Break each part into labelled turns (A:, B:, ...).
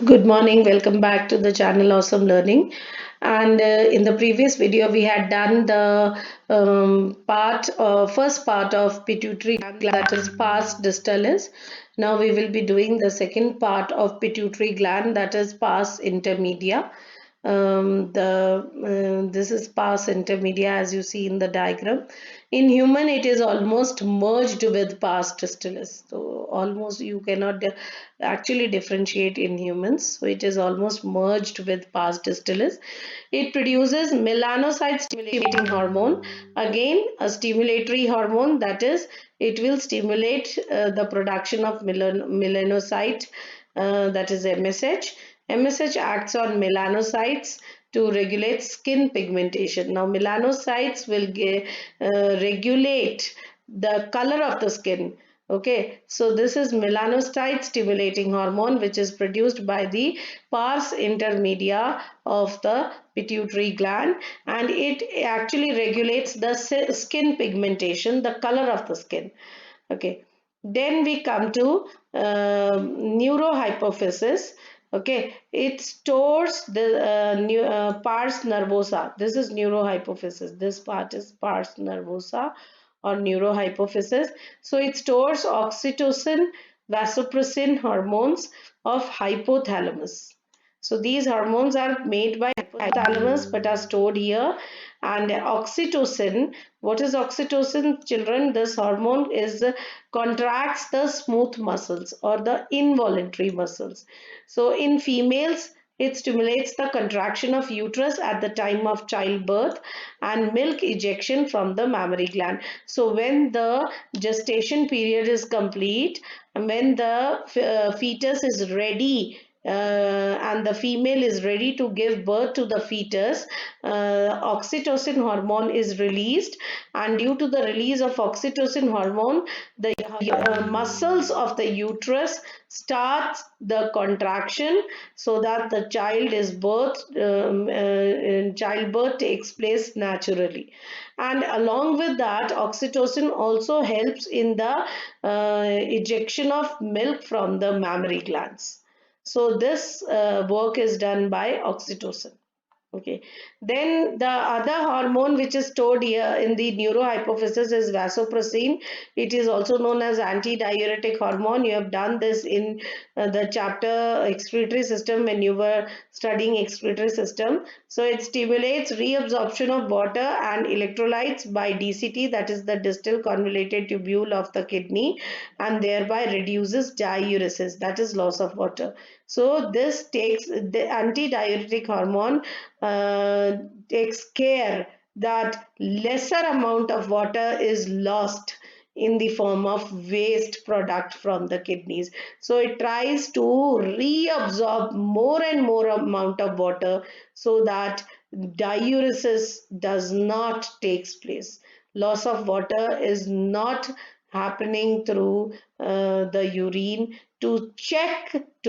A: Good morning, welcome back to the channel Awesome Learning. And in the previous video, we had done the first part of pituitary gland, that is pars distalis. Now we will be doing the second part of pituitary gland, that is pars intermedia. This is pars intermedia, as you see in the diagram. In human, it is almost merged with pars distalis. So almost you cannot actually differentiate in humans. So it is almost merged with pars distalis. It produces melanocyte stimulating hormone. Again, a stimulatory hormone, that is, it will stimulate the production of melanocyte, that is MSH. MSH acts on melanocytes to regulate skin pigmentation. Now, melanocytes will regulate the color of the skin. Okay, so this is melanocyte stimulating hormone, which is produced by the pars intermedia of the pituitary gland, and it actually regulates the skin pigmentation, the color of the skin. Okay, then we come to neurohypophysis. Okay, it stores the pars nervosa. This is neurohypophysis. This part is pars nervosa or neurohypophysis. So it stores oxytocin, vasopressin hormones of hypothalamus. So these hormones are made by hypothalamus but are stored here. And oxytocin, what is oxytocin, children? This hormone is contracts the smooth muscles or the involuntary muscles. So in females, it stimulates the contraction of uterus at the time of childbirth and milk ejection from the mammary gland. So when the gestation period is complete, when the fetus is ready, and the female is ready to give birth to the fetus, oxytocin hormone is released, and due to the release of oxytocin hormone, the muscles of the uterus starts the contraction so that the child is birthed. Childbirth takes place naturally, and along with that, oxytocin also helps in the ejection of milk from the mammary glands. So this work is done by oxytocin. Okay. Then the other hormone which is stored here in the neurohypophysis is vasopressin. It is also known as antidiuretic hormone. You have done this in the chapter excretory system when you were studying excretory system. So it stimulates reabsorption of water and electrolytes by DCT, that is the distal convoluted tubule of the kidney, and thereby reduces diuresis, that is loss of water. So this takes the antidiuretic hormone takes care that lesser amount of water is lost in the form of waste product from the kidneys. So it tries to reabsorb more and more amount of water so that diuresis does not takes place. Loss of water is not happening through the urine. To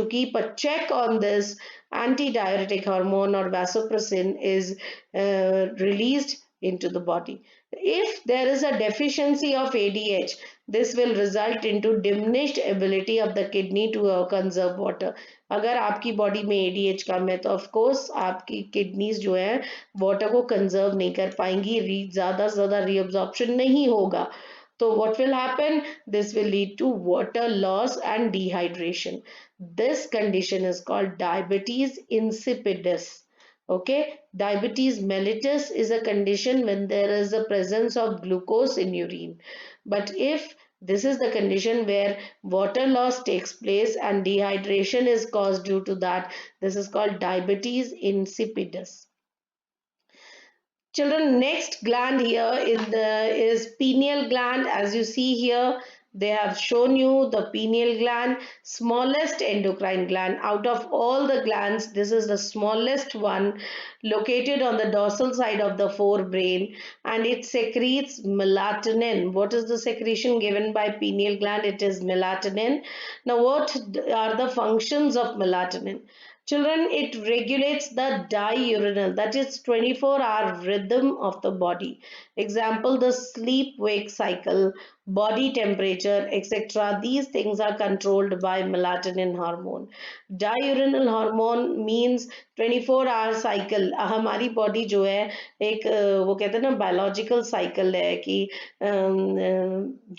A: keep a check on this, antidiuretic hormone or vasopressin is released into the body. If there is a deficiency of ADH, this will result into diminished ability of the kidney to conserve water. अगर आपकी body में ADH कम है तो of course आपकी kidneys जो है water को conserve नहीं कर पाएंगी, ज़्यादा से ज़्यादा रीअब्जॉर्प्शन नहीं होगा. So what will happen? This will lead to water loss and dehydration. This condition is called diabetes insipidus. Okay, diabetes mellitus is a condition when there is a presence of glucose in urine. But if this is the condition where water loss takes place and dehydration is caused due to that, this is called diabetes insipidus. Children, next gland here is pineal gland. As you see here, they have shown you the pineal gland, smallest endocrine gland. Out of all the glands, this is the smallest one, located on the dorsal side of the forebrain, and it secretes melatonin. What is the secretion given by pineal gland? It is melatonin. Now, what are the functions of melatonin? Children, it regulates the diurnal, that is 24-hour rhythm of the body. Example, the sleep wake cycle, body temperature, etc. These things are controlled by melatonin hormone. Diurnal hormone means 24-hour cycle. हमारी body जो है एक वो कहते हैं ना biological cycle है कि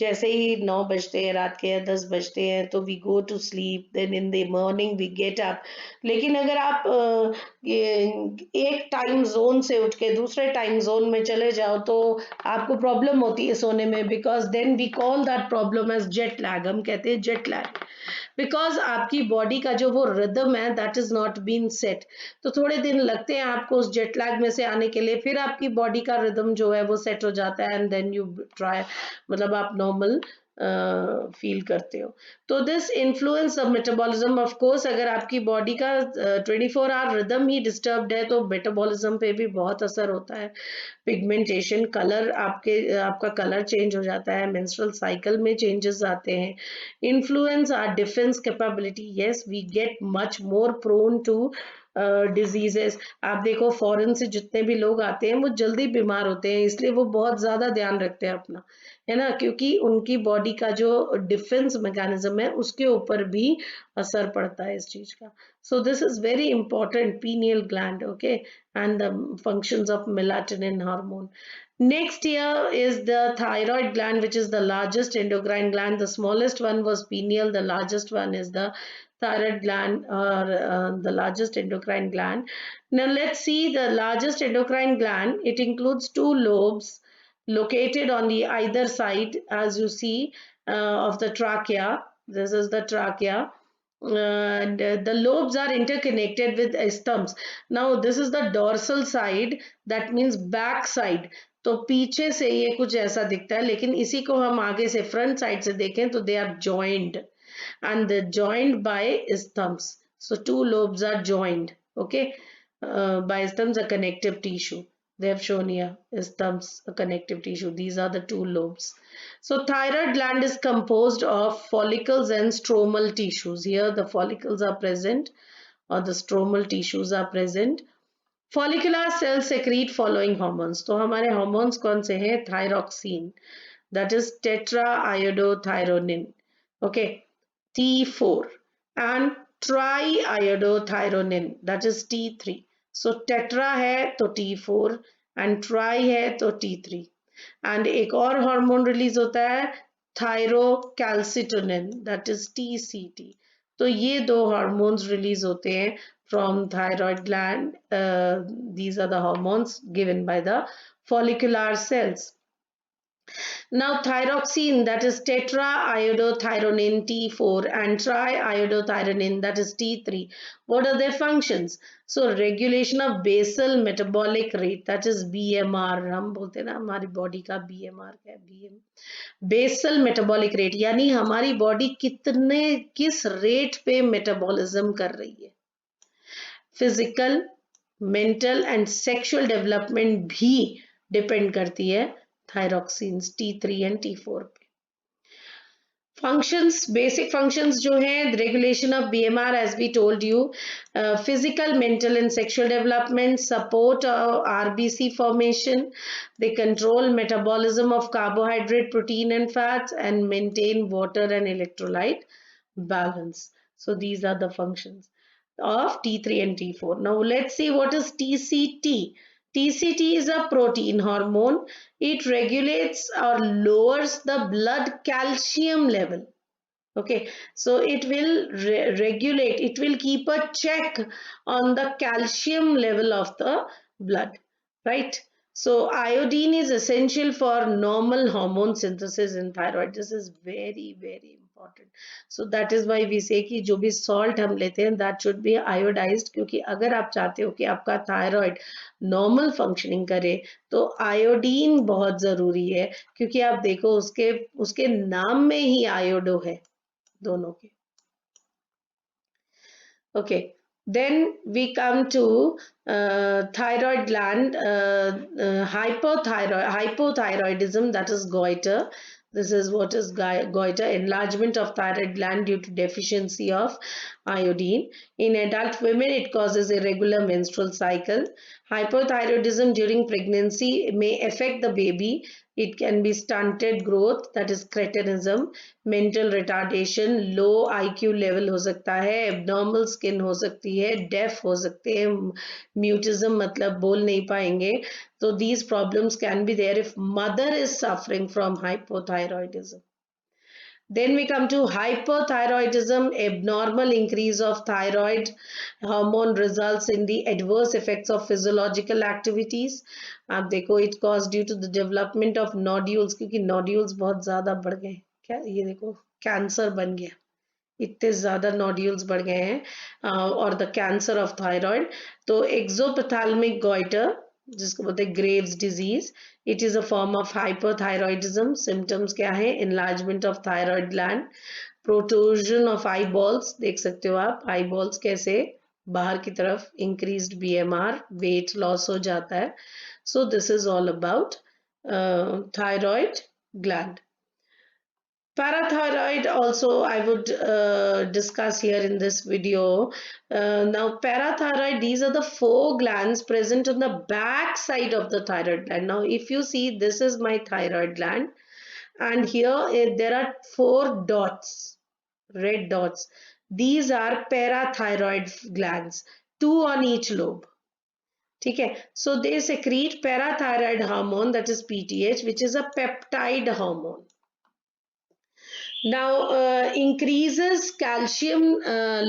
A: जैसे ही 9 बजते हैं रात के या 10 बजते हैं तो we go to sleep, then in the morning we get up. लेकिन अगर आप एक टाइम जोन से उठ के दूसरे टाइम जोन में चले जाओ तो आपको प्रॉब्लम होती है सोने में, because then we call that problem as jet lag. हम कहते हैं जेट लैग, बिकॉज आपकी बॉडी का जो वो रिदम है that is not been set. तो थोड़े दिन लगते हैं आपको उस जेट लैग में से आने के लिए, फिर आपकी बॉडी का रिदम जो है वो सेट हो जाता है एंड देन यू ट्राई, मतलब आप नॉर्मल फील करते हो। तो this influence of metabolism, of course अगर आपकी बॉडी का 24 आवर रिदम ही डिस्टर्ब्ड है तो मेटाबॉलिज्म पे भी बहुत असर होता है। पिगमेंटेशन, कलर, आपका कलर चेंज हो जाता है, मेंस्ट्रुअल साइकिल में चेंजेस आते हैं। Influence our defence capability, yes we get much more prone to diseases. आप देखो फॉरेन से जितने भी लोग आते हैं वो जल्दी बीमार होते हैं, इसलिए वो बहुत ज्यादा ध्यान रखते हैं अपना, है ना, क्योंकि उनकी बॉडी का जो डिफेंस मैकेनिज्म है उसके ऊपर भी असर पड़ता है इस चीज का। So this is very important, pineal gland, okay, and the functions of melatonin hormone. Next here is the thyroid gland, which is the largest endocrine gland. The smallest one was pineal, the largest one is the thyroid gland, or the largest endocrine gland. Now let's see the largest endocrine gland. It includes two lobes located on the either side, as you see, of the trachea. This is the trachea, and the lobes are interconnected with stumps. Now this is the dorsal side, that means back side. तो पीछे से ये कुछ ऐसा दिखता है, लेकिन इसी को हम आगे से फ्रंट साइड से देखें तो they are joined, and they're joined by stumps. So two lobes are joined, okay, by stumps, a connective tissue. They have shown here stumps, a connective tissue. These are the two lobes. So thyroid gland is composed of follicles and stromal tissues. Here the follicles are present, or the stromal tissues are present. Follicular cells secrete following hormones. तो हमारे hormones कौन से हैं? Thyroxine, that is tetraiodothyronin, okay, T4, and triiodothyronin, that is T3. So tetra है तो T4 and tri है तो T3, and एक और हार्मोन रिलीज होता है थायरोकैल्सिटोनिन, that is TCT. तो ये दो हार्मोन्स रिलीज होते हैं from thyroid gland. These are the hormones given by the follicular cells. Now thyroxine, that is tetraiodothyronin T4, and triiodothyronin, that is T3. What are their functions? So regulation of basal metabolic rate, that is BMR. हम बोलते हैं ना हमारी body का BMR क्या है? Basal metabolic rate, यानी हमारी बॉडी किस रेट पे मेटाबॉलिज्म कर रही है। Physical, mental and sexual development भी डिपेंड करती है थायरोक्सिन्स T3 एंड T4 पे। फंक्शंस, बेसिक फंक्शंस जो हैं, regulation of BMR as we told you, physical, mental and sexual development, support RBC formation, they control metabolism of carbohydrate, protein and fats, and maintain water and electrolyte balance. So these are the functions of T3 and T4. Now let's see what is TCT. TCT is a protein hormone. It regulates or lowers the blood calcium level. Okay, so it will regulate, it will keep a check on the calcium level of the blood, right? So iodine is essential for normal hormone synthesis in thyroid. This is very very important. So that is why we say कि जो भी salt हम लेते हैं that should be iodized, क्योंकि अगर आप चाहते हो कि आपका thyroid normal functioning करे तो iodine बहुत जरूरी है, क्योंकि आप देखो उसके उसके नाम में ही आयोडो है दोनों के। Okay, then we come to thyroid gland, hypothyroidism, that is goiter. This is what is goiter, enlargement of thyroid gland due to deficiency of iodine. In adult women, it causes irregular menstrual cycle. Hypothyroidism during pregnancy may affect the baby. It can be stunted growth, that is cretinism, mental retardation, low IQ level हो सकता है, abnormal skin हो सकती है, deaf हो सकते हैं, mutism मतलब बोल नहीं पाएंगे. So these problems can be there if mother is suffering from hypothyroidism. Then we come to hyperthyroidism, abnormal increase of thyroid hormone results in the adverse effects of physiological activities. आप देखो it caused due to the development of nodules, क्योंकि nodules बहुत ज़्यादा बढ़ गए. क्या ये देखो कैंसर बन गया, इतने ज़्यादा नोड्यूल्स बढ़ गए हैं, और द कैंसर ऑफ थायराइड. तो एक्सोपैथाल्मिक गॉइटर, जिसको बोलते हैं Graves disease, it is a form of hypothyroidism. Symptoms क्या है? Enlargement of thyroid gland, protrusion of I balls, देख सकते हो आप आई बॉल्स कैसे बाहर की तरफ, इंक्रीज्ड बीएमआर, वेट लॉस हो जाता है. So this is all about thyroid gland. Parathyroid also I would discuss here in this video. Now parathyroid, these are the four glands present on the back side of the thyroid gland. Now if you see, this is my thyroid gland, and here there are four dots, red dots. These are parathyroid glands, two on each lobe. Okay, so they secrete parathyroid hormone, that is PTH, which is a peptide hormone. Now, increases calcium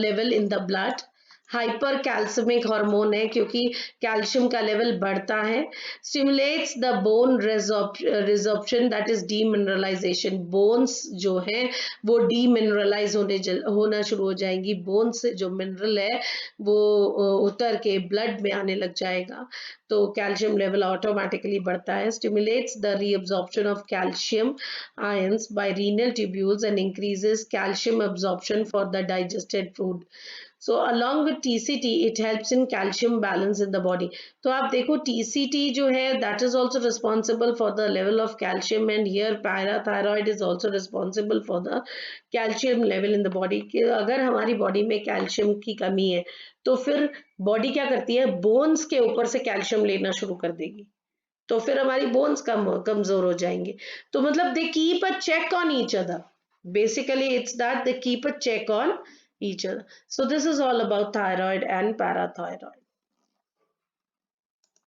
A: level in the blood. Hypercalcaemic hormone है क्योंकि calcium का level बढ़ता है. Stimulates the bone resorption, that is demineralisation. Bones जो है वो demineralise होना शुरू हो जाएंगी. बोन से जो मिनरल है वो उतर के ब्लड में आने लग जाएगा, तो कैल्शियम लेवल ऑटोमेटिकली बढ़ता है. Stimulates the reabsorption of calcium ions by renal tubules and increases calcium absorption for the digested food. So along with TCT, it helps in calcium balance in the body. तो आप देखो TCT जो है that is also responsible for the level of calcium, and here parathyroid is also responsible for the calcium level in the body. कि अगर हमारी body में calcium की कमी है तो फिर बॉडी क्या करती है, बोन्स के ऊपर से कैल्शियम लेना शुरू कर देगी, तो फिर हमारी बोन्स कमजोर हो जाएंगे. तो मतलब they keep a check on each other. Basically, it's that they keep a check on each other. So this is all about thyroid and parathyroid.